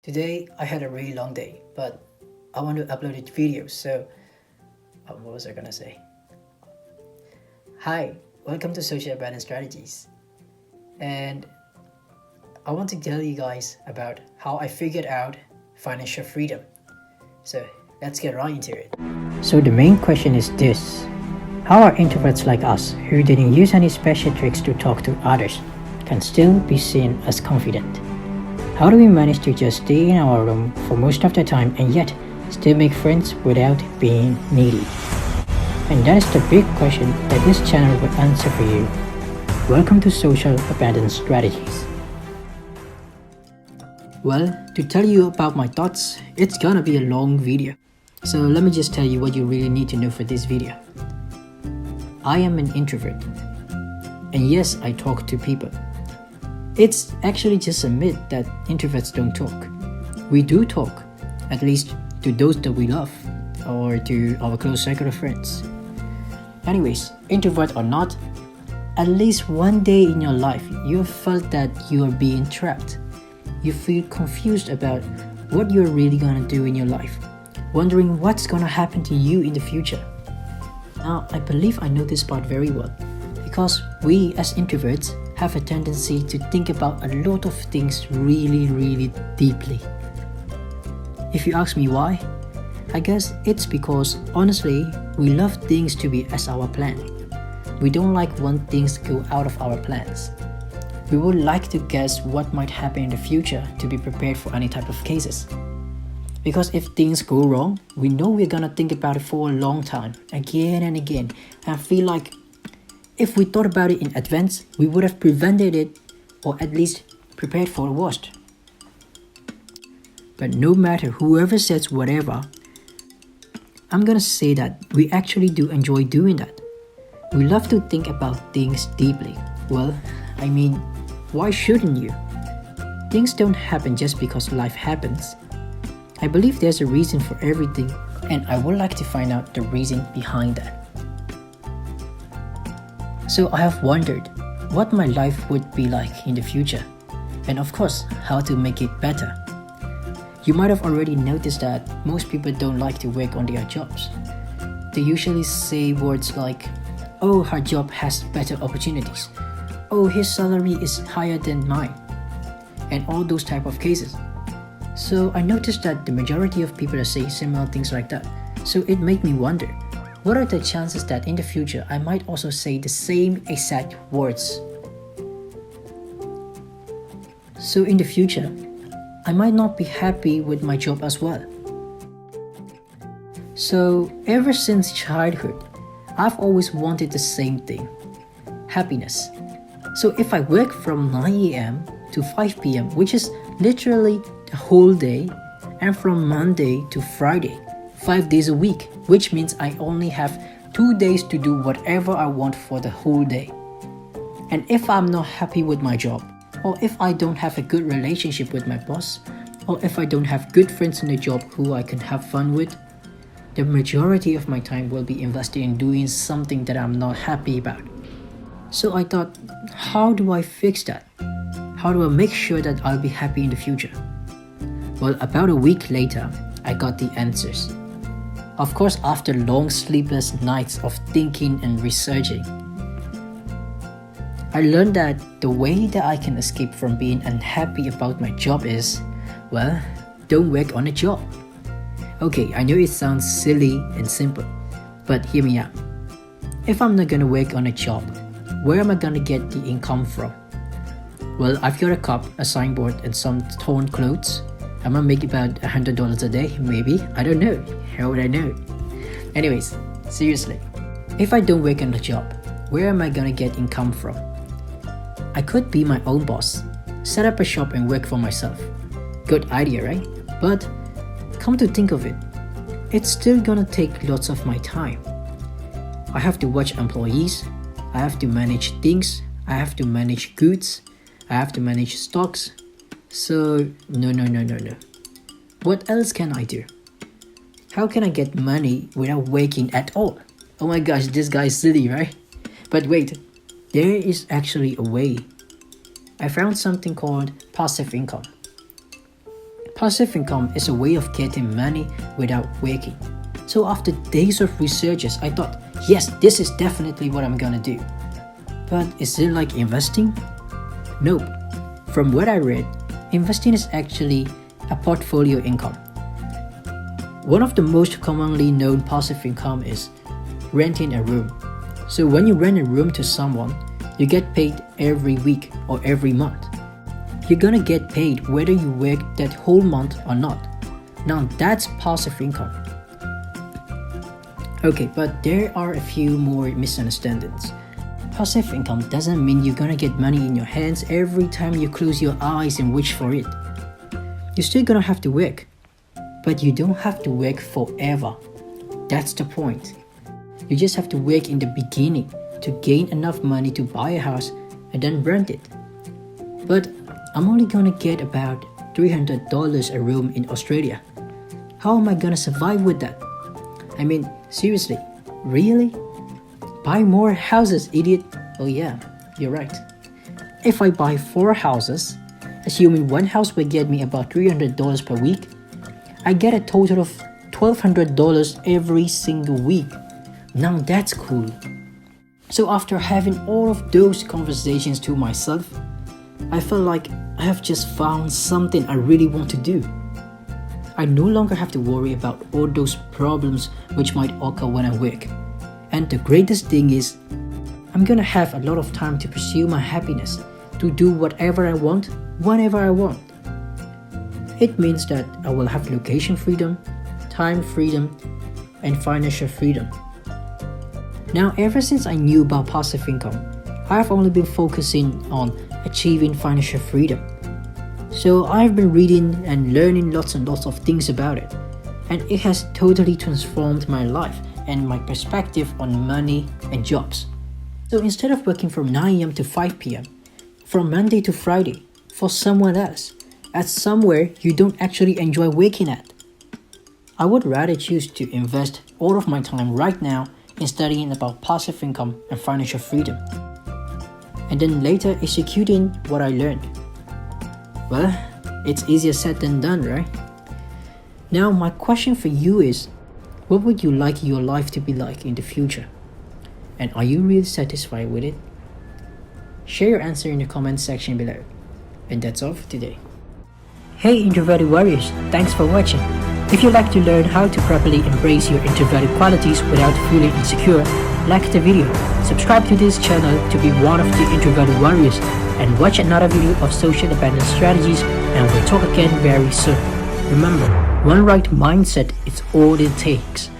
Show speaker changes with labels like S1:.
S1: Today I had a really long day, but I want to upload a video, so what was I gonna say? Hi, welcome to Social Balance Strategies, and I want to tell you guys about how I figured out financial freedom. So let's get right into it. So the main question is this: how are introverts like us, who didn't use any special tricks to talk to others, can still be seen as confident? How do we manage to just stay in our room for most of the time and yet still make friends without being needy? And that is the big question that this channel will answer for you. Welcome to Social Abandonment Strategies. Well, to tell you about my thoughts, it's gonna be a long video. So let me just tell you what you really need to know for this video. I am an introvert. And yes, I talk to people. It's actually just a myth that introverts don't talk. We do talk, at least to those that we love, or to our close circle of friends. Anyways, introvert or not, at least one day in your life, you have felt that you are being trapped. You feel confused about what you're really gonna do in your life, wondering what's gonna happen to you in the future. Now, I believe I know this part very well, because we as introverts have a tendency to think about a lot of things really deeply. If you ask me why, I guess it's because honestly, we love things to be as our plan. We don't like when things go out of our plans. We would like to guess what might happen in the future to be prepared for any type of cases. Because if things go wrong, we know we're gonna think about it for a long time, again and again, and feel like if we thought about it in advance, we would have prevented it or at least prepared for the worst. But no matter whoever says whatever, I'm gonna say that we actually do enjoy doing that. We love to think about things deeply. Well, I mean, why shouldn't you? Things don't happen just because life happens. I believe there's a reason for everything, and I would like to find out the reason behind that. So I have wondered what my life would be like in the future, and of course, how to make it better. You might have already noticed that most people don't like to work on their jobs. They usually say words like, "Oh, her job has better opportunities. Oh, his salary is higher than mine," and all those type of cases. So I noticed that the majority of people are saying similar things like that. So it made me wonder, what are the chances that in the future I might also say the same exact words? So in the future, I might not be happy with my job as well. So ever since childhood, I've always wanted the same thing: happiness. So if I work from 9 a.m. to 5 p.m., which is literally the whole day, and from Monday to Friday, 5 days a week, which means I only have 2 days to do whatever I want for the whole day. And if I'm not happy with my job, or if I don't have a good relationship with my boss, or if I don't have good friends in the job who I can have fun with, the majority of my time will be invested in doing something that I'm not happy about. So I thought, how do I fix that? How do I make sure that I'll be happy in the future? Well, about a week later, I got the answers. Of course, after long sleepless nights of thinking and researching, I learned that the way that I can escape from being unhappy about my job is, well, don't work on a job. Okay, I know it sounds silly and simple, but hear me out. If I'm not gonna work on a job, where am I gonna get the income from? Well, I've got a cup, a signboard, and some torn clothes. I'm gonna make about $100 a day, maybe. I don't know. How would I know? Anyways, seriously, if I don't work on a job, where am I gonna get income from? I could be my own boss, set up a shop and work for myself. Good idea, right? But come to think of it, it's still gonna take lots of my time. I have to watch employees, I have to manage things, I have to manage goods, I have to manage stocks. So, no. What else can I do? How can I get money without working at all? Oh my gosh, this guy is silly, right? But wait, there is actually a way. I found something called passive income. Passive income is a way of getting money without working. So after days of researches, I thought, yes, this is definitely what I'm gonna do. But is it like investing? Nope. From what I read, investing is actually a portfolio income. One of the most commonly known passive income is renting a room. So when you rent a room to someone, you get paid every week or every month. You're gonna get paid whether you work that whole month or not. Now that's passive income. Okay, but there are a few more misunderstandings. Passive income doesn't mean you're gonna get money in your hands every time you close your eyes and wish for it. You're still gonna have to work, but you don't have to work forever. That's the point. You just have to work in the beginning to gain enough money to buy a house and then rent it. But I'm only gonna get about $300 a room in Australia. How am I gonna survive with that? I mean, seriously, really? Buy more houses, idiot. Oh yeah, you're right. If I buy 4 houses, assuming one house will get me about $300 per week, I get a total of $1,200 every single week. Now that's cool. So after having all of those conversations to myself, I felt like I have just found something I really want to do. I no longer have to worry about all those problems which might occur when I work. And the greatest thing is, I'm gonna have a lot of time to pursue my happiness, to do whatever I want, whenever I want. It means that I will have location freedom, time freedom, and financial freedom. Now, ever since I knew about passive income, I have only been focusing on achieving financial freedom. So I've been reading and learning lots and lots of things about it, and it has totally transformed my life and my perspective on money and jobs. So instead of working from 9 a.m. to 5 p.m., from Monday to Friday, for someone else, at somewhere you don't actually enjoy working at, I would rather choose to invest all of my time right now in studying about passive income and financial freedom, and then later executing what I learned. Well, it's easier said than done, right? Now my question for you is, what would you like your life to be like in the future? And are you really satisfied with it? Share your answer in the comment section below. And that's all for today. Hey introverted warriors, thanks for watching. If you'd like to learn how to properly embrace your introverted qualities without feeling insecure, like the video, subscribe to this channel to be one of the introverted warriors, and watch another video of social abundance strategies, and we'll talk again very soon. Remember, one right mindset is all it takes.